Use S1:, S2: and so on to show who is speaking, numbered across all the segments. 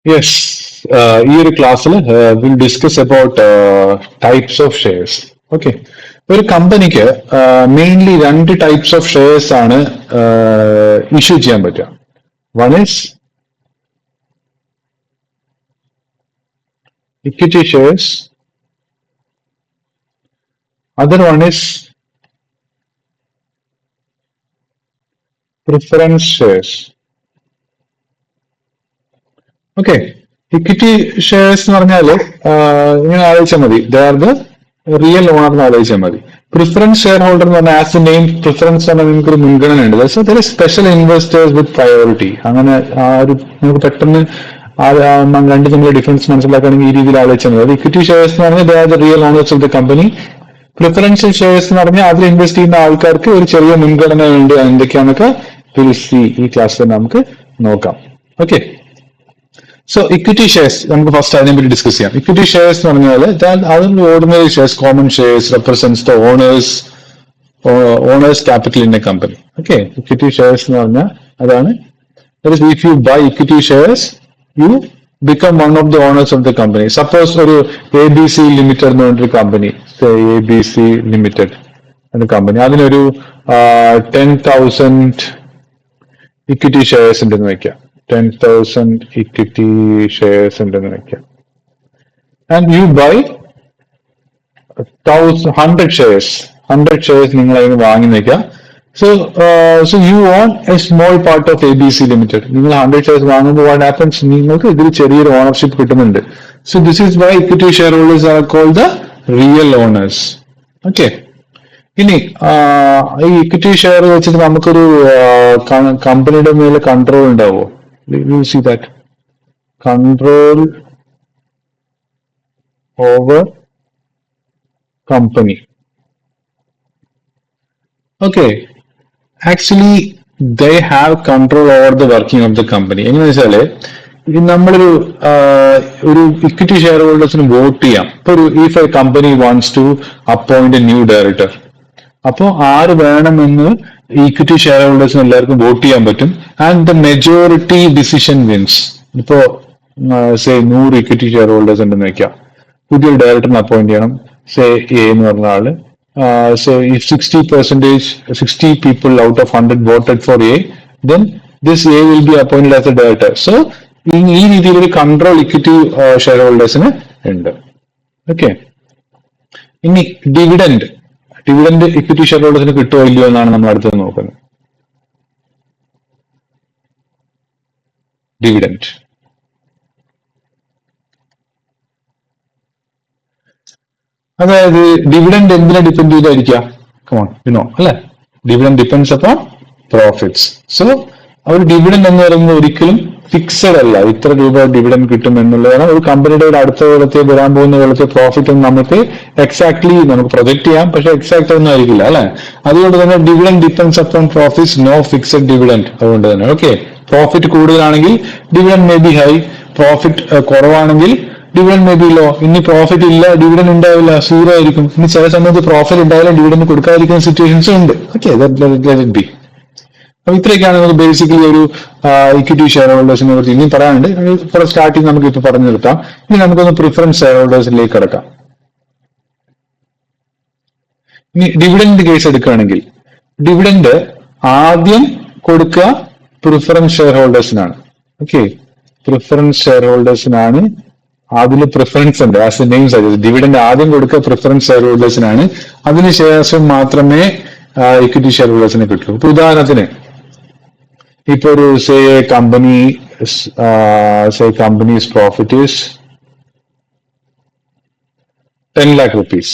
S1: Yes, ഈ ക്ലാസ്സിൽ will discuss about types of shares. Okay, ഒരു കമ്പനിക്ക് മെയിൻലി രണ്ട് ടൈപ്സ് ഓഫ് ഷെയർസ് ആണ് ഇഷ്യൂ ചെയ്യാൻ പറ്റുക. One is equity shares, other one is preference shares. Okay, equity shares എന്ന് പറഞ്ഞാല് ഇങ്ങനെ ആലോചിച്ചാൽ മതി, they are the real owner എന്ന് ആലോചിച്ചാൽ മതി. പ്രിഫറൻസ് ഷെയർ ഹോൾഡർ എന്ന് പറഞ്ഞാൽ ആസ് എ നെയിം പ്രിഫറൻസ് പറഞ്ഞാൽ നിങ്ങൾക്ക് ഒരു മുൻഗണന ഉണ്ട്. So there special investors with priority. അങ്ങനെ ആ ഒരു നമുക്ക് പെട്ടെന്ന് രണ്ട് തമ്മിലുള്ള ഡിഫറൻസ് മനസ്സിലാക്കുകയാണെങ്കിൽ ഈ രീതിയിൽ ആലോചിച്ചാൽ മതി. ഇക്വിറ്റി ഷെയർസ് എന്ന് പറഞ്ഞാൽ they are the real owners of the company. Preferential shares എന്ന് പറഞ്ഞാൽ അതിൽ ഇൻവെസ്റ്റ് ചെയ്യുന്ന ആൾക്കാർക്ക് ഒരു ചെറിയ മുൻഗണന ഉണ്ട്. എന്തൊക്കെയാണെന്നൊക്കെ ഈ ക്ലാസ്സിൽ നമുക്ക് നോക്കാം. ഓക്കെ, സോ ഇക്വിറ്റി ഷെയർസ് നമുക്ക് ഫസ്റ്റ് അതിനെ പറ്റി ഡിസ്കസ് ചെയ്യാം. ഇക്വിറ്റി ഷെയർസ് എന്ന് പറഞ്ഞാൽ അതിൽ ordinary shares, common shares represents the owners capital in a company. Okay, equity shares എന്ന് പറഞ്ഞാൽ അതാണ്. If you buy equity shares you become one of the owners of the company. Suppose ഒരു ABC limited എന്ന് പറഞ്ഞൊരു company, ABC limited എന്ന company, അതിനൊരു 10,000 equity shares ഉണ്ടെന്ന് വെക്കാം. 10,000 ഇക്വിറ്റി ഷെയർസ് ഉണ്ടെന്ന് വെക്കാം. And you buy 100 shares. 100 shares നിങ്ങൾ അതിന് വാങ്ങി വെക്കാം. So you own a small part of ABC limited. നിങ്ങൾ 100 ഷെയർസ് വാങ്ങുമ്പോൾ വാട്ട് ഹാപ്പൻസ്, നിങ്ങൾക്ക് ഇതിൽ ചെറിയൊരു ഓണർഷിപ്പ് കിട്ടുന്നുണ്ട്. So this is why equity share holders are called the real owners. Okay, ഇനി ഈ ഇക്വിറ്റി ഷെയർ വെച്ചിട്ട് നമുക്കൊരു കമ്പനിയുടെ മേലെ കൺട്രോൾ ഉണ്ടാവുമോ? You see that control over company. Okay, actually they have control over the working of the company. എങ്ങനെ വെച്ചാല് നമ്മളൊരു ഇക്വിറ്റി ഷെയർ ഹോൾഡേഴ്സിന് വോട്ട് ചെയ്യാം. ഇപ്പൊ if a company wants to appoint a new director, അപ്പോ ആര് വേണമെന്ന് ഈക്വിറ്റി ഷെയർ ഹോൾഡേഴ്സിന് എല്ലാവർക്കും vote ചെയ്യാൻ പറ്റും. And the majority decision wins. ഇപ്പോ 100 ഇക്വിറ്റി ഷെയർ ഹോൾഡേഴ്സ് ഉണ്ടെന്ന് വെക്കാം. പുതിയൊരു ഡയറക്ടറിനെ അപ്പോയിന്റ് ചെയ്യണം. എ എന്ന് പറഞ്ഞ ആള്. If 60 people out of 100 voted for A, then this A will be appointed as a director. So ഈ രീതിയിൽ ഒരു കൺട്രോൾ ഇക്വിറ്റി ഷെയർ ഹോൾഡേഴ്സിന് ഉണ്ട്. ഓക്കെ, ഇനി ഡിവിഡൻഡ് ഇക്വിറ്റി ഷെയർ ഹോൾഡേഴ്സിന് കിട്ടുമോ ഇല്ലയോ എന്നാണ് നമ്മൾ അടുത്തത് നോക്കുന്നത്. ഡിവിഡൻഡ്, അതായത് ഡിവിഡൻഡ് എന്തിനെ ഡിപ്പെൻഡ് ചെയ്തായിരിക്കാം? കമോൺ, അല്ലെ? Dividend depends upon profits. So ഒരു ഡിവിഡൻഡ് എന്ന് പറയുന്നത് ഒരിക്കലും ഫിക്സഡ് അല്ല. ഇത്ര രൂപ ഡിവിഡൻഡ് കിട്ടും എന്നുള്ളതാണ്. ഒരു കമ്പനിയുടെ അടുത്ത കൊല്ലത്തെ വരാൻ പോകുന്ന കൊല്ലത്തെ പ്രോഫിറ്റ് ഒന്നും നമുക്ക് എക്സാക്ട്ലി നമുക്ക് പ്രൊജക്ട് ചെയ്യാം, പക്ഷെ എക്സാക്ട് ഒന്നും ആയിരിക്കില്ല, അല്ലെ? അതുകൊണ്ട് തന്നെ dividend depends upon profits, no fixed dividend. അതുകൊണ്ട് തന്നെ ഓക്കെ, പ്രോഫിറ്റ് കൂടുതലാണെങ്കിൽ dividend may be high, profit കുറവാണെങ്കിൽ ഡിവിഡൻഡ് മേ ബി ലോ. ഇനി പ്രോഫിറ്റ് ഇല്ല, ഡിവിഡൻഡ് ഉണ്ടാവില്ല, സീറോ ആയിരിക്കും. ഇനി ചില സമയത്ത് പ്രോഫിറ്റ് ഉണ്ടായാലും ഡിവിഡൻഡ് കൊടുക്കാതിരിക്കുന്ന സിറ്റുവേഷൻസ് ഉണ്ട്. Okay, let it be. അപ്പൊ ഇത്രയൊക്കെയാണ് നമുക്ക് ബേസിക്കലി ഒരു ഇക്വിറ്റി ഷെയർ ഹോൾഡേഴ്സിനെ കുറിച്ച് ഇനി പറയാനുണ്ട്. സ്റ്റാർട്ടിങ് നമുക്ക് ഇപ്പൊ പറഞ്ഞു നിർത്താം. ഇനി നമുക്കൊന്ന് പ്രിഫറൻസ് ഷെയർ ഹോൾഡേഴ്സിലേക്ക് കിടക്കാം. ഇനി ഡിവിഡൻഡ് കേസ് എടുക്കുകയാണെങ്കിൽ ഡിവിഡൻഡ് ആദ്യം കൊടുക്കുക പ്രിഫറൻസ് ഷെയർ ഹോൾഡേഴ്സിനാണ്. ഓക്കെ, പ്രിഫറൻസ് ഷെയർ ഹോൾഡേഴ്സിനാണ്. അതിൽ പ്രിഫറൻസ് ഉണ്ട്, as a name suggest. Dividend ആദ്യം കൊടുക്കുക പ്രിഫറൻസ് ഷെയർ ഹോൾഡേഴ്സിനാണ്. അതിനുശേഷം മാത്രമേ ഇക്വിറ്റി ഷെയർ ഹോൾഡേഴ്സിനെ കിട്ടുള്ളൂ. ഇപ്പൊ ഉദാഹരണത്തിന് ഇപ്പൊ ഒരു companies profit is 10 lakh rupees.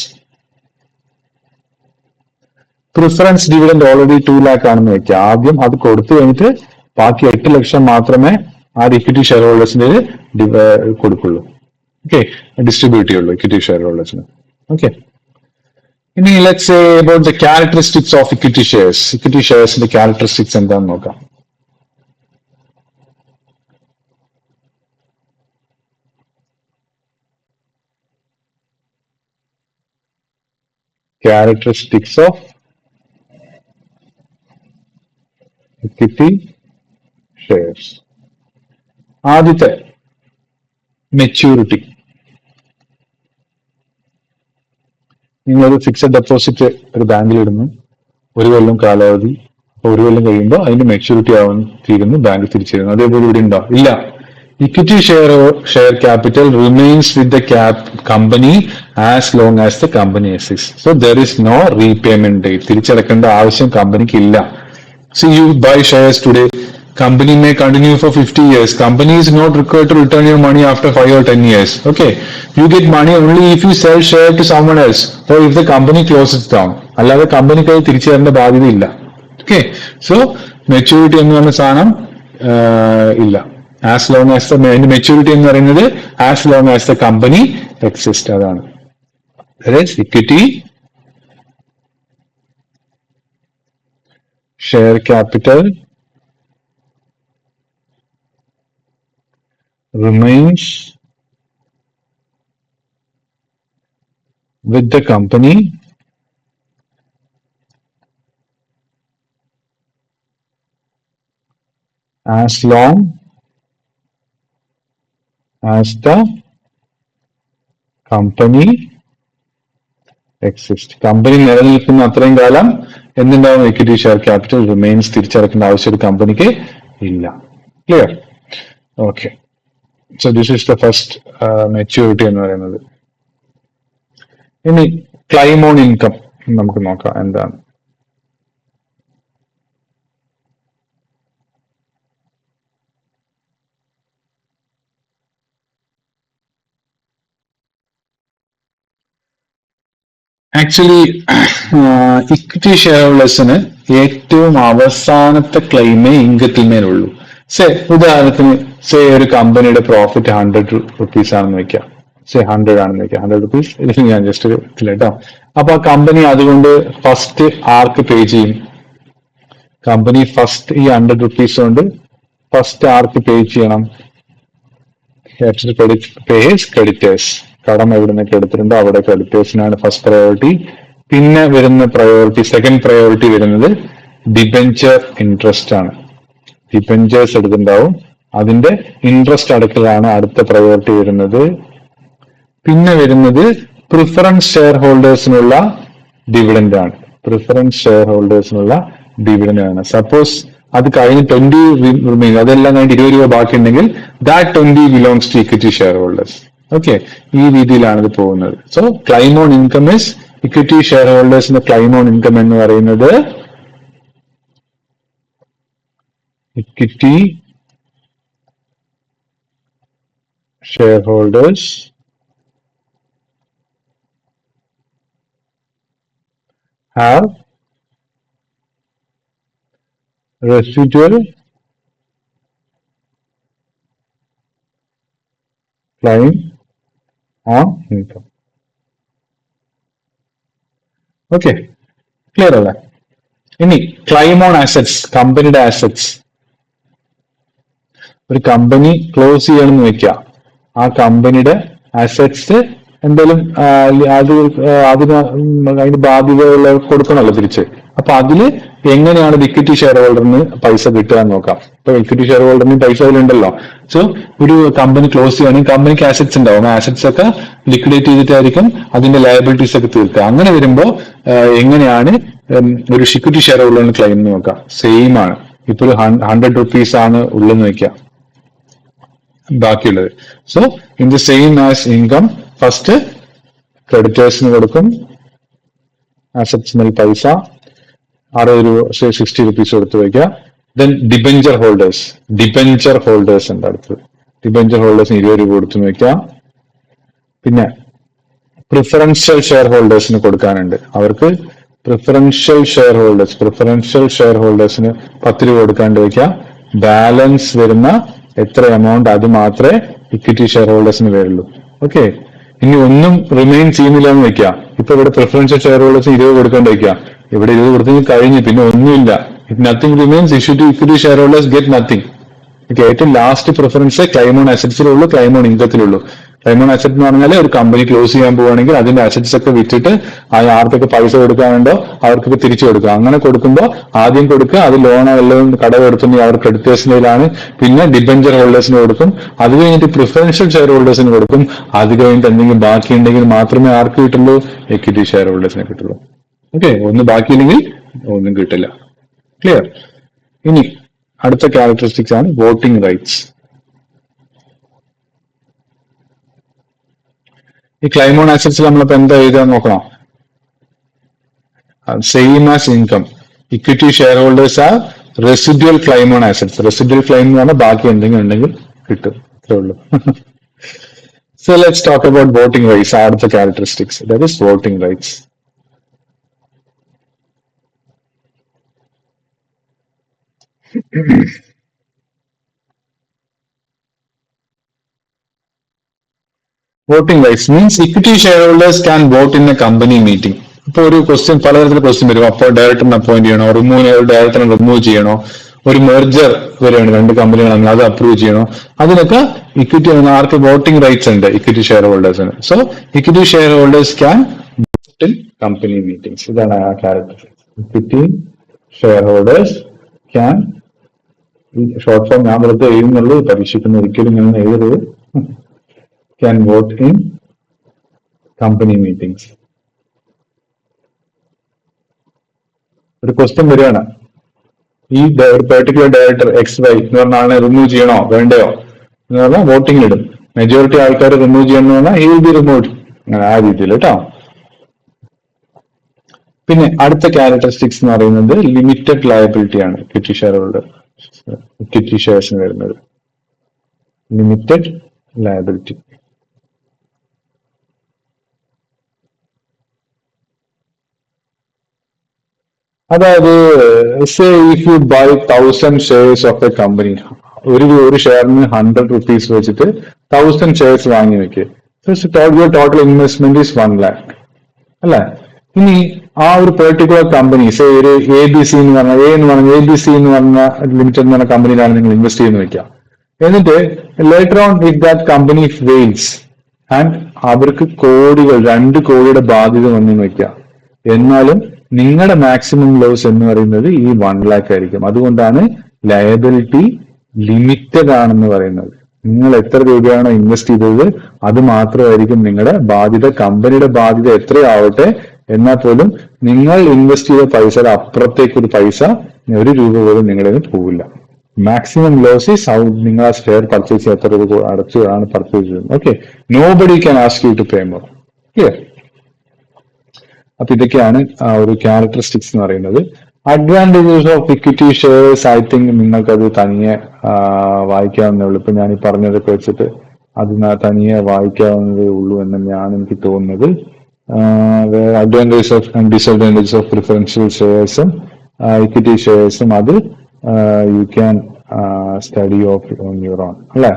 S1: Preference dividend already 2 lakh ആണെന്ന് വെക്കാം. ആദ്യം അത് കൊടുത്തു കഴിഞ്ഞിട്ട് ബാക്കി 8 ലക്ഷം മാത്രമേ ആ ഇക്വിറ്റി ഷെയർ ഹോൾഡേഴ്സിന് കൊടുക്കുള്ളൂ. ഓക്കെ, ഡിസ്ട്രിബ്യൂട്ട് ചെയ്യുള്ളൂ ഇക്വിറ്റി ഷെയർ ഹോൾഡേഴ്സിന്. ഓക്കെ, ഇനി let's say about the characteristics of equity shares. Equity ഷെയർസിന്റെ ക്യാരക്ടറിസ്റ്റിക്സ് എന്താണെന്ന് നോക്കാം. Characteristics of equity shares. ആദ്യത്തെ മെച്യൂരിറ്റി. നിങ്ങളൊരു ഫിക്സഡ് ഡെപ്പോസിറ്റ് ഒരു ബാങ്കിൽ ഇടുന്നു, 1 കൊല്ലം കാലാവധി. അപ്പൊ 1 കൊല്ലം കഴിയുമ്പോൾ അതിന്റെ മെച്യൂരിറ്റി ആവാൻ തീരുന്നു, ബാങ്ക് തിരിച്ചിരുന്നു. അതേപോലെ ഇവിടെ ഉണ്ടോ? ഇല്ല. Equity share capital remains with the company as long as the company exist. So there is no repayment date. തിരിച്ചടക്കേണ്ട ആവശ്യം കമ്പനിക്ക് ഇല്ല. See, you buy shares today, company may continue for 50 years. Company is not required to return your money after 5 or 10 years. Okay. You get money only if you sell share to someone else or if the company closes down. അല്ലാതെ കമ്പനിക്ക് തിരിച്ചു തരേണ്ട ബാധ്യതയില്ല. Okay. So maturity എന്ന് പറഞ്ഞ സാധനം ഇല്ല. As long as അതിന്റെ maturity എന്ന് പറയുന്നത് as long as the company exist. അതാണ് equity share capital remains with the company as long as the company exist. Company നിലനിൽക്കുന്ന അത്രയും കാലം എന്തുണ്ടാവും? Equity share capital remains. തിരിച്ചടക്കേണ്ട ആവശ്യം കമ്പനിക്ക് ഇല്ല. Clear? Okay. So this is the first maturity എന്ന് പറയുന്നത്. ഇനി ക്ലെയിം ഓൺ ഇൻകം നമുക്ക് നോക്കാം എന്താണ്. ആക്ച്വലി ഇക്വിറ്റി ഷെയർ ഹോൾഡേഴ്സിന് ഏറ്റവും അവസാനത്തെ ക്ലെയിമേ ഇൻകത്തിന്മേലുള്ളൂ. ഉദാഹരണത്തിന് ഒരു കമ്പനിയുടെ പ്രോഫിറ്റ് 100 rupees ആണെന്ന് വെക്കാം. 100 ആണെന്ന് വെക്കാം. 100 rupees ഇത് ഞാൻ ജസ്റ്റ് കേട്ടോ. അപ്പൊ ആ കമ്പനി അതുകൊണ്ട് ഫസ്റ്റ് ആർക്ക് പേ ചെയ്യും? കമ്പനി ഫസ്റ്റ് ഈ 100 rupees കൊണ്ട് ഫസ്റ്റ് ആർക്ക് പേ ചെയ്യണം? ക്രെഡിറ്റേഴ്സ്. കടം എവിടെ നിന്നൊക്കെ എടുത്തിട്ടുണ്ടോ അവിടെ ക്രെഡിറ്റേഴ്സിനാണ് ഫസ്റ്റ് പ്രയോറിറ്റി. പിന്നെ വരുന്ന പ്രയോറിറ്റി, സെക്കൻഡ് പ്രയോറിറ്റി വരുന്നത് ഡിബെഞ്ചർ ഇൻട്രസ്റ്റ് ആണ്. ഡിബെഞ്ചേഴ്സ് എടുത്തിട്ടുണ്ടാവും, അതിന്റെ ഇൻട്രസ്റ്റ് അടക്കലാണ് അടുത്ത പ്രയോറിറ്റി വരുന്നത്. പിന്നെ വരുന്നത് പ്രിഫറൻസ് ഷെയർ ഹോൾഡേഴ്സിനുള്ള ഡിവിഡൻഡ് ആണ്. പ്രിഫറൻസ് ഷെയർ ഹോൾഡേഴ്സിനുള്ള ഡിവിഡൻഡ് ആണ്. സപ്പോസ് അത് കഴിഞ്ഞ് 20 റിമൈൻ, അതെല്ലാം കഴിഞ്ഞ് 20 രൂപ ബാക്കി ഉണ്ടെങ്കിൽ that 20 belongs to equity share holders. Okay. ഈ രീതിയിലാണ് ഇത് പോകുന്നത്. So claim on income is equity share ഹോൾഡേഴ്സിന്റെ ക്ലെയിം ഓൺ ഇൻകം എന്ന് പറയുന്നത് equity share holders have residual claim on income. Okay, clear അല്ലേ? ഇനി ക്ലെയിം ഓൺ ആസെറ്റ്സ്, കമ്പനിയുടെ ആസെറ്റ്സ്. ഒരു കമ്പനി ക്ലോസ് ചെയ്യണമെന്ന് വെക്കുക, ആ കമ്പനിയുടെ ആസെറ്റ്സ് എന്തെങ്കിലും അതിന് ബാധ്യതകൾ കൊടുക്കണമല്ലോ തിരിച്ച്. അപ്പൊ അതില് എങ്ങനെയാണ് ഇക്വിറ്റി ഷെയർ ഹോൾഡറിന് പൈസ കിട്ടുക എന്ന് നോക്കാം. ഇപ്പൊ ഇക്വിറ്റി ഷെയർ ഹോൾഡറിന് പൈസ അതിലുണ്ടല്ലോ. സോ ഒരു കമ്പനി ക്ലോസ് ചെയ്യുകയാണെങ്കിൽ കമ്പനിക്ക് ആസെറ്റ്സ് ഉണ്ടാവും. ആസെറ്റ്സ് ഒക്കെ ലിക്വിഡേറ്റ് ചെയ്തിട്ടായിരിക്കും അതിന്റെ ലയബിലിറ്റീസ് ഒക്കെ തീർക്കുക. അങ്ങനെ വരുമ്പോൾ എങ്ങനെയാണ് ഒരു ഇക്വിറ്റി ഷെയർ ഹോൾഡറിന് ക്ലെയിം എന്ന് നോക്കാം. സെയിം ആണ്. ഇപ്പൊ ഒരു 100 rupees ആണ് ഉള്ളെന്ന് വെക്കാം ബാക്കിയുള്ളത്. So in the same as income, first ക്രെഡിറ്റേഴ്സിന് കൊടുക്കും ആസെറ്റ്സിന് പൈസ 60 rupees കൊടുത്തു വയ്ക്കുക. Then debenture holders, debenture holders ഉണ്ട് അടുത്തത്. ഡിബെഞ്ചർ ഹോൾഡേഴ്സിന് 20 രൂപ കൊടുത്തു വയ്ക്കുക. പിന്നെ പ്രിഫറൻഷ്യൽ ഷെയർ ഹോൾഡേഴ്സിന് കൊടുക്കാനുണ്ട്. അവർക്ക് പ്രിഫറൻഷ്യൽ ഷെയർ ഹോൾഡേഴ്സിന് 10 രൂപ കൊടുക്കാണ്ട് വയ്ക്കുക. ബാലൻസ് വരുന്ന എത്ര എമൗണ്ട് അത് മാത്രമേ ഇക്വിറ്റി ഷെയർ ഹോൾഡേഴ്സിന് വരുള്ളൂ. ഓക്കെ. ഇനി ഒന്നും റിമെയിൻ ചെയ്യുന്നില്ല എന്ന് വെക്കുക. ഇപ്പൊ ഇവിടെ പ്രിഫറൻഷ്യൽ ഷെയർ ഹോൾഡേഴ്സിന് 20 കൊടുക്കാണ്ട് വയ്ക്കുക. ഇവിടെ 20 കൊടുത്തെങ്കിൽ കഴിഞ്ഞ്, പിന്നെ ഒന്നുമില്ല. If nothing remains, issue to equity share holders get nothing. Okay, ഏറ്റവും ലാസ്റ്റ് പ്രിഫറൻസ് ക്ലെയിം ഓൺ അസറ്റ്സിലുള്ളൂ, ക്ലെയിം ഓൺ ഇൻകത്തിലുള്ളൂ. ക്ലെയിം ഓൺ അസറ്റ് എന്ന് പറഞ്ഞാൽ ഒരു കമ്പനി ക്ലോസ് ചെയ്യാൻ പോവുകയാണെങ്കിൽ അതിന്റെ അസറ്റ്സ് ഒക്കെ വിറ്റിട്ട് ആർക്കൊക്കെ പൈസ കൊടുക്കാനുണ്ടോ അവർക്കൊക്കെ തിരിച്ചു കൊടുക്കുക. അങ്ങനെ കൊടുക്കുമ്പോൾ ആദ്യം കൊടുക്കുക, അത് ലോൺ എല്ലാം കടം എടുത്തുണ്ടെങ്കിൽ അവർ ക്രെഡിറ്റേഴ്സിലാണ്, പിന്നെ ഡിബഞ്ചർ ഹോൾഡേഴ്സിന് കൊടുക്കും, അത് കഴിഞ്ഞിട്ട് പ്രിഫറൻഷ്യൽ ഷെയർ ഹോൾഡേഴ്സിന് കൊടുക്കും, അത് കഴിഞ്ഞിട്ട് എന്തെങ്കിലും ബാക്കി ഉണ്ടെങ്കിൽ മാത്രമേ ആർക്ക് കിട്ടുള്ളൂ, എക്വിറ്റി ഷെയർ ഹോൾഡേഴ്സിന് കിട്ടുള്ളൂ. ഓക്കെ, ഒന്നും ബാക്കിയില്ലെങ്കിൽ ഒന്നും കിട്ടില്ല. ക്ലിയർ? ഇനി അടുത്ത ക്യാരക്ടറിസ്റ്റിക്സ് ആണ് വോട്ടിംഗ് റൈറ്റ്സ്. ഈ ക്ലെയിം ഓൺ അസറ്റ്സിൽ നമ്മളിപ്പോ എന്താ എഴുതാൻ നോക്കണം? Same as income. Equity share holders are residual claim on assets. Residual claim എന്ന് പറഞ്ഞാൽ ബാക്കി എന്തെങ്കിലും ഉണ്ടെങ്കിൽ കിട്ടും, അത്രേ ഉള്ളൂ. So let's talk about voting rights. അടുത്ത characteristics, that is voting rights. Voting rights means equity shareholders can vote in a company meeting. ഇപ്പൊ ഒരു ക്വസ്റ്റ്യൻ, പലതരത്തിലുള്ള ക്വസ്റ്റ്യൻ വരും. അപ്പോൾ ഡയറക്ടറിനെ അപ്പോയിന്റ് ചെയ്യണോ, ഡയറക്ടറിനെ റിമൂവ് ചെയ്യണോ, ഒരു മെർജർ വരെയാണ് രണ്ട് കമ്പനികളാണെങ്കിൽ അത് അപ്രൂവ് ചെയ്യണോ, അതിനൊക്കെ ഇക്വിറ്റി ആർക്ക് വോട്ടിംഗ് റൈറ്റ്സ് ഉണ്ട്, ഇക്വിറ്റി ഷെയർ ഹോൾഡേഴ്സിന്. So equity share holders can vote in company meetings. ഇതാണ് ആ character. Equity share holders can, short form ഞാൻ വെറുതെ എഴുതുന്നുള്ളൂ, പരീക്ഷിക്കുന്ന ഒരിക്കലും ഞാൻ എഴുതരുത്. Can vote in company meetings. ഒരു ക്വസ്റ്റ്യൻ വരികയാണ്, ഈ ഒരു പെർട്ടിക്കുലർ ഡയറക്ടർ എക്സ് വൈ എന്ന് പറഞ്ഞ ആളിനെ റിമൂവ് ചെയ്യണോ വേണ്ടയോ എന്ന് പറഞ്ഞാൽ വോട്ടിംഗ് ഇടും. മെജോറിറ്റി ആൾക്കാർ റിമൂവ് ചെയ്യണമെന്ന് പറഞ്ഞാൽ ഹി വിൽ ബി റിമൂവ്ഡ്. അങ്ങനെ ആ രീതിയിൽ കേട്ടോ. പിന്നെ അടുത്ത ക്യാരക്ടറിസ്റ്റിക്സ് എന്ന് പറയുന്നത് ലിമിറ്റഡ് ലയബിലിറ്റി ആണ്. ഇക്വിറ്റി ഷെയർ ഹോൾഡർ, ഇക്വിറ്റി ഷെയർസിന് വരുന്നത് ലിമിറ്റഡ് ലയബിലിറ്റി. അതായത് say if you buy 1000 shares of a company, ഒരു ഷെയറിന് 100 rupees വെച്ചിട്ട് 1000 ഷെയർസ് വാങ്ങി വെക്കുക. ടോട്ടൽ ഇൻവെസ്റ്റ്മെന്റ് ഈസ് 1 lakh അല്ലെ. ഇനി ആ ഒരു പെർട്ടിക്കുലർ കമ്പനി, സേ ഒരു ABC എന്ന് പറഞ്ഞ ABC എന്ന് പറഞ്ഞ ലിമിറ്റഡ് എന്ന് പറഞ്ഞ കമ്പനിയിലാണ് നിങ്ങൾ ഇൻവെസ്റ്റ് ചെയ്യുന്ന വെക്കാം. എന്നിട്ട് later on if that company fails and അവർക്ക് കോടികൾ 2 കോടിയുടെ ബാധ്യത വന്നു വെക്കാം, എന്നാലും നിങ്ങളുടെ മാക്സിമം ലോസ് എന്ന് പറയുന്നത് ഈ 1 lakh ആയിരിക്കും. അതുകൊണ്ടാണ് ലയബിലിറ്റി ലിമിറ്റഡ് ആണെന്ന് പറയുന്നത്. നിങ്ങൾ എത്ര രൂപയാണോ ഇൻവെസ്റ്റ് ചെയ്തത് അത് മാത്രമായിരിക്കും നിങ്ങളുടെ ബാധ്യത. കമ്പനിയുടെ ബാധ്യത എത്രയാവട്ടെ, എന്നാൽ പോലും നിങ്ങൾ ഇൻവെസ്റ്റ് ചെയ്ത പൈസയുടെ അപ്പുറത്തേക്ക് ഒരു പൈസ, 1 രൂപ പോലും നിങ്ങളുടെ നിന്ന് പോവില്ല. മാക്സിമം ലോസ് ഈസ് ഹൗ നിങ്ങൾ ആ ഷെയർ പർച്ചേസ് ചെയ്ത് എത്ര രൂപ അടച്ചാണ് പർച്ചേസ് ചെയ്യുന്നത്. Okay, nobody can ask you to pay more. Clear? അപ്പൊ ഇതൊക്കെയാണ് ആ ഒരു ക്യാരക്ടറിസ്റ്റിക്സ് എന്ന് പറയുന്നത്. Advantages of equity shares, I think നിങ്ങൾക്കത് തനിയെ വായിക്കാവുന്നേ ഉള്ളൂ. ഇപ്പൊ ഞാൻ ഈ പറഞ്ഞതൊക്കെ വെച്ചിട്ട് അത് തനിയെ വായിക്കാവുന്നതേ ഉള്ളൂ എന്നാണ് എനിക്ക് തോന്നുന്നത്. Advantages of and disadvantages of preferential ഷെയർസും ഇക്വിറ്റി ഷെയർസും അത് you can study of on your own അല്ലേ.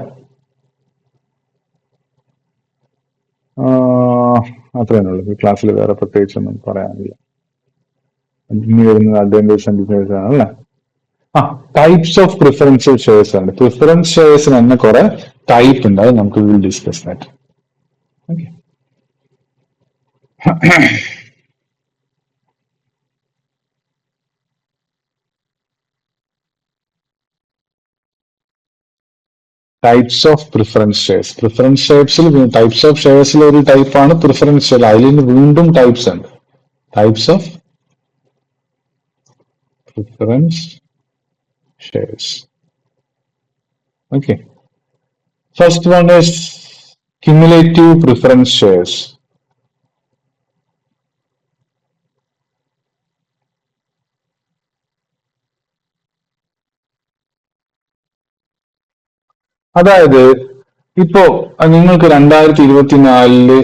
S1: അത്രേ ഉള്ളൂ. ക്ലാസ്സിൽ വേറെ പ്രത്യേകിച്ചൊന്നും പറയാനില്ല. ഇനി വരുന്നത് അഡ്വാൻറ്റേജ് ആൻഡ് ഡിസഡ്വാൻറ്റേജ് ആണ് അല്ലേ. ടൈപ്സ് ഓഫ് പ്രിഫറൻഷ്യൽ ഷെയർസ് ഉണ്ട്. പ്രിഫറൻസ് ഷെയർസിന് തന്നെ കുറെ ടൈപ്പ് ഉണ്ട്, അത് നമുക്ക് will discuss that. Okay, types of preference shares. Preference ഷെയർസിൽ ടൈപ്സ് ഓഫ് ഷെയർസിൽ ഒരു ടൈപ്പാണ് പ്രിഫറൻസ് ഷെയർ. അതിൽ നിന്ന് വീണ്ടും ടൈപ്സ് ഉണ്ട്. Types of preference shares. Okay, first one is cumulative preference shares. അതായത് ഇപ്പോ നിങ്ങൾക്ക് 2024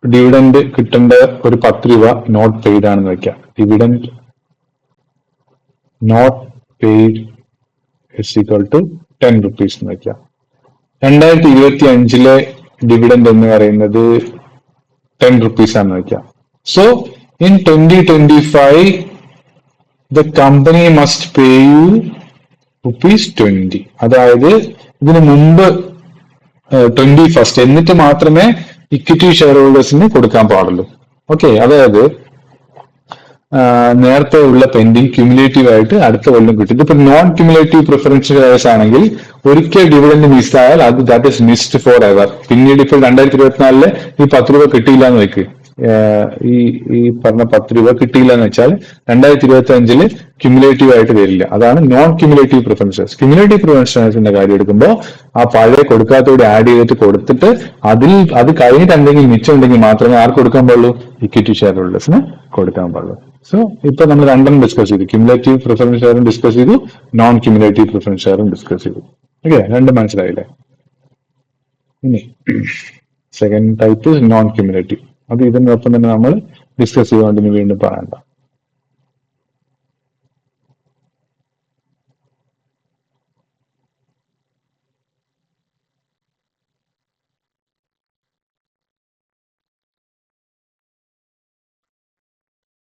S1: ഡിവിഡൻഡ് കിട്ടേണ്ട ഒരു 10 രൂപ നോട്ട് പെയ്ഡ് ആണെന്ന് വെക്കാം. Dividend not paid is equal to 10 rupees എന്ന് വെക്കാം. 2025 ഡിവിഡൻഡ് എന്ന് പറയുന്നത് 10 rupees ആണെന്ന് വെക്കാം. So in 2025 the company must pay you ₹20. അതായത് ഇതിനു മുമ്പ് 21st എന്നിട്ട് മാത്രമേ ഇക്വിറ്റി ഷെയർ ഹോൾഡേഴ്സിന് കൊടുക്കാൻ പാടുള്ളൂ. ഓക്കെ, അതായത് നേരത്തെ ഉള്ള പെൻഡിങ് ക്യുമുലേറ്റീവ് ആയിട്ട് അടുത്ത കൊല്ലം കിട്ടും. ഇതിപ്പോ നോൺ ക്യുമുലേറ്റീവ് പ്രിഫറൻസ് ഷെയർസ് ആണെങ്കിൽ ഒരിക്കൽ ഡിവിഡൻഡ് മിസ്സായാൽ അത് that is missed for ever. പിന്നീട് ഇപ്പോൾ 2024 ഈ 10 രൂപ കിട്ടിയില്ല എന്ന് വെക്ക്, ഈ പറഞ്ഞ 10 രൂപ കിട്ടിയില്ല എന്ന് വെച്ചാൽ 2025 ക്യുമുലേറ്റീവ് ആയിട്ട് വരില്ല. അതാണ് non cumulative preference shares. Cumulative preference ഷെയർസിന്റെ കാര്യം എടുക്കുമ്പോൾ ആ പഴയ കൊടുക്കാത്തൂടെ ആഡ് ചെയ്തിട്ട് കൊടുത്തിട്ട് അത് കഴിഞ്ഞിട്ട് എന്തെങ്കിലും മിച്ചം ഉണ്ടെങ്കിൽ മാത്രമേ ആർക്ക് കൊടുക്കാൻ പാടുള്ളൂ? ഇക്വിറ്റി ഷെയർ ഹോൾഡേഴ്സിന് കൊടുക്കാൻ പാടുള്ളൂ. സോ ഇപ്പൊ നമ്മൾ രണ്ടെണ്ണം ഡിസ്കസ് ചെയ്തു. ക്യുമുലേറ്റീവ് പ്രിഫറൻസ് ഷെയറും ഡിസ്കസ് ചെയ്തു, നോൺ ക്യുമുലേറ്റീവ് പ്രിഫറൻസ് ഷെയറും ഡിസ്കസ് ചെയ്തു. ഓക്കെ, രണ്ടും മനസ്സിലായില്ലേ? ഇനി സെക്കൻഡ് ടൈപ്പ് നോൺ ക്യുമുലേറ്റീവ്. അത് ഇതിനൊപ്പം തന്നെ നമ്മൾ ഡിസ്കസ് ചെയ്തുകൊണ്ട് ഇനി വീണ്ടും പറയണ്ട.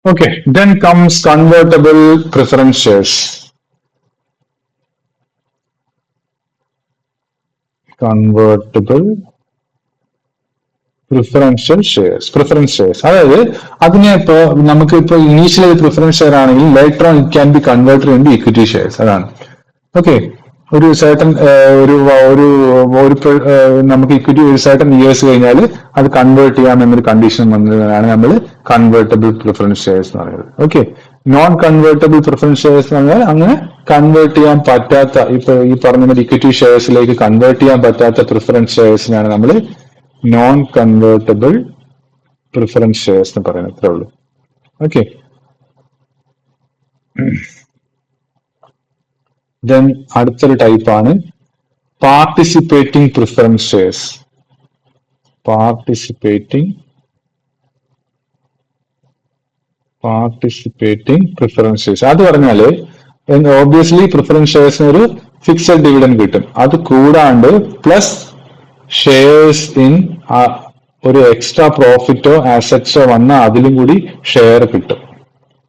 S1: Okay, then comes convertible preference shares. Convertible preferential shares. Preference shares. അതായത് അതിനെ ഇപ്പോ നമുക്ക് ഇപ്പോ ഇനീഷ്യലി പ്രിഫറൻസ് ഷെയർ ആണെങ്കിൽ later on it can be converted in equity shares. അതാണ്. ഓക്കെ, ഒരു സർട്ടൺ നമുക്ക് ഇക്വിറ്റി ഒരു സർട്ടൺ ഇയേഴ്സ് കഴിഞ്ഞാൽ അത് കൺവേർട്ട് ചെയ്യാം എന്നൊരു കണ്ടീഷൻ വന്നതിനാണ് നമ്മൾ കൺവേർട്ടബിൾ പ്രിഫറൻസ് ഷെയർസ് എന്ന് പറയുന്നത്. Okay, non convertible preference shares എന്ന് പറഞ്ഞാൽ അങ്ങനെ കൺവേർട്ട് ചെയ്യാൻ പറ്റാത്ത, ഇപ്പൊ ഈ പറഞ്ഞ ഇക്വിറ്റി ഷെയർസിലേക്ക് കൺവേർട്ട് ചെയ്യാൻ പറ്റാത്ത പ്രിഫറൻസ് ഷെയർസിനാണ് നമ്മൾ നോൺ കൺവേർട്ടബിൾ പ്രിഫറൻസ് ഷെയർസ് എന്ന് പറയുന്നത്. അത്രേ ഉള്ളൂ. ഓക്കെ, ദെൻ അടുത്തൊരു ടൈപ്പാണ് participating preference shares. Participating preference shares അത് പറഞ്ഞാല് ഓബിയസ്ലി പ്രിഫറൻസ് ഷെയർസിന് ഒരു ഫിക്സഡ് ഡിവിഡൻഡ് കിട്ടും. അത് കൂടാണ്ട് പ്ലസ് ഷെയർസ് ഇൻ ഒരു എക്സ്ട്രാ പ്രോഫിറ്റോ ആസറ്റ്സോ വന്നാൽ അതിലും കൂടി ഷെയർ കിട്ടും.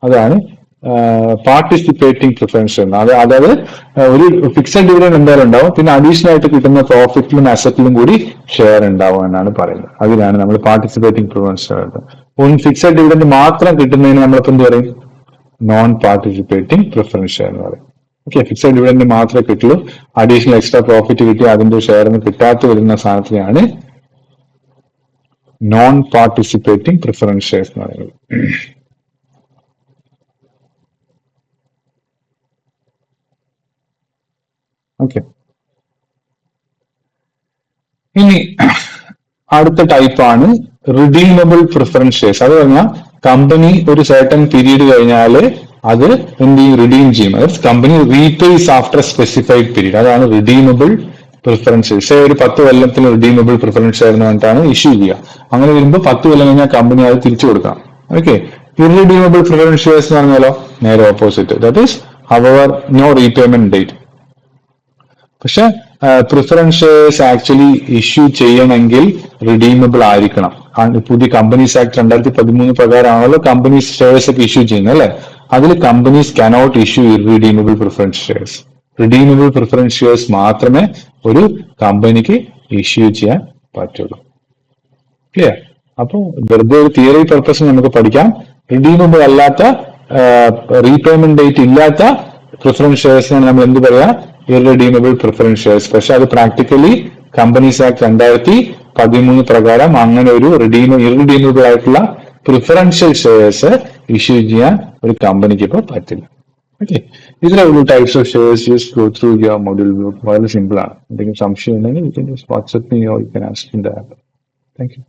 S1: അതാണ് പാർട്ടിസിപ്പേറ്റിംഗ് പ്രിഫറൻസ് എന്ന്. അതായത് ഒരു ഫിക്സഡ് ഡിവിഡൻഡ് എന്തായാലും ഉണ്ടാവും, പിന്നെ അഡീഷണൽ ആയിട്ട് കിട്ടുന്ന പ്രോഫിറ്റിലും അസറ്റിലും കൂടി ഷെയർ ഉണ്ടാവും എന്നാണ് പറയുന്നത്. അതിനാണ് നമ്മൾ participating preference share. Fixed dividend മാത്രം കിട്ടുന്നതിന് നമ്മളിപ്പോ എന്ത് പറയും? നോൺ പാർട്ടിസിപ്പേറ്റിംഗ് പ്രിഫറൻസ് ഷെയർ എന്ന് പറയും. ഓക്കെ, ഫിക്സഡ് ഡിവിഡൻഡ് മാത്രമേ കിട്ടുള്ളൂ, അഡീഷണൽ എക്സ്ട്രാ പ്രോഫിറ്റ് കിട്ടി അതിന്റെ ഷെയർ ഒന്നും കിട്ടാത്ത വരുന്ന സാധനത്തിനാണ് നോൺ പാർട്ടിസിപ്പേറ്റിംഗ് പ്രിഫറൻസ് ഷെയർസ് എന്ന് പറയുന്നത്. ഓക്കെ, ഇനി അടുത്ത ടൈപ്പാണ് റിഡീമബിൾ പ്രിഫറൻസ് ഷെയർസ്. അത് പറഞ്ഞാൽ കമ്പനി ഒരു സർട്ടൻ പീരീഡ് കഴിഞ്ഞാൽ അത് എന്ത് ചെയ്യും? റിഡീം ചെയ്യും. അതായത് company repays after specified period. അതാണ് റിഡീമബിൾ പ്രിഫറൻസ് ഷെയർ. ഒരു 10 കൊല്ലത്തിൽ റിഡീമബിൾ പ്രിഫറൻസ് ഷെയർ എന്ന് പറഞ്ഞിട്ടാണ് ഇഷ്യൂ ചെയ്യുക. അങ്ങനെ വരുമ്പോൾ 10 കൊല്ലം കഴിഞ്ഞാൽ കമ്പനി അത് തിരിച്ചു കൊടുക്കാം. ഓക്കെ, ഇറീഡീമബിൾ പ്രിഫറൻസ് ഷെയർസ് എന്ന് പറഞ്ഞാലോ നേരെ opposite. That is our no repayment date. പക്ഷെ പ്രിഫറൻസ് ഷെയർസ് ആക്ച്വലി ഇഷ്യൂ ചെയ്യണമെങ്കിൽ റിഡീമബിൾ ആയിരിക്കണം. പുതിയ കമ്പനീസ് ആക്ട് 2013 പ്രകാരമാണല്ലോ കമ്പനീസ് ഷെയർസ് ഒക്കെ ഇഷ്യൂ ചെയ്യുന്നത് അല്ലെ. അതിൽ companies cannot issue irredeemable preference shares. Redeemable preference shares മാത്രമേ ഒരു കമ്പനിക്ക് ഇഷ്യൂ ചെയ്യാൻ പറ്റുള്ളൂ. ക്ലിയർ? അപ്പോൾ വെറുതെ ഒരു തിയറി പർപ്പസ് നമുക്ക് പഠിക്കാം. റിഡീമബിൾ അല്ലാത്ത റീപേയ്മെന്റ് ഡേറ്റ് ഇല്ലാത്ത പ്രിഫറൻസ് ഷെയർസിനാണ് നമ്മൾ എന്ത് പറയാ? Irredeemable preference shares. പക്ഷെ അത് പ്രാക്ടിക്കലി കമ്പനീസ് ആക്ട് 2013 പ്രകാരം അങ്ങനെ ഒരു ഇറഡീമബിൾ ആയിട്ടുള്ള പ്രിഫറൻഷ്യൽ ഷെയർസ് ഇഷ്യൂ ചെയ്യാൻ ഒരു കമ്പനിക്ക് ഇപ്പോൾ പറ്റില്ല. ഓക്കെ, ഇതിലുള്ള types of shares just go through your module book. വളരെ സിമ്പിൾ ആണ്. എന്തെങ്കിലും സംശയം ഉണ്ടെങ്കിൽ you can just WhatsApp me or you can ask in the app. Thank you.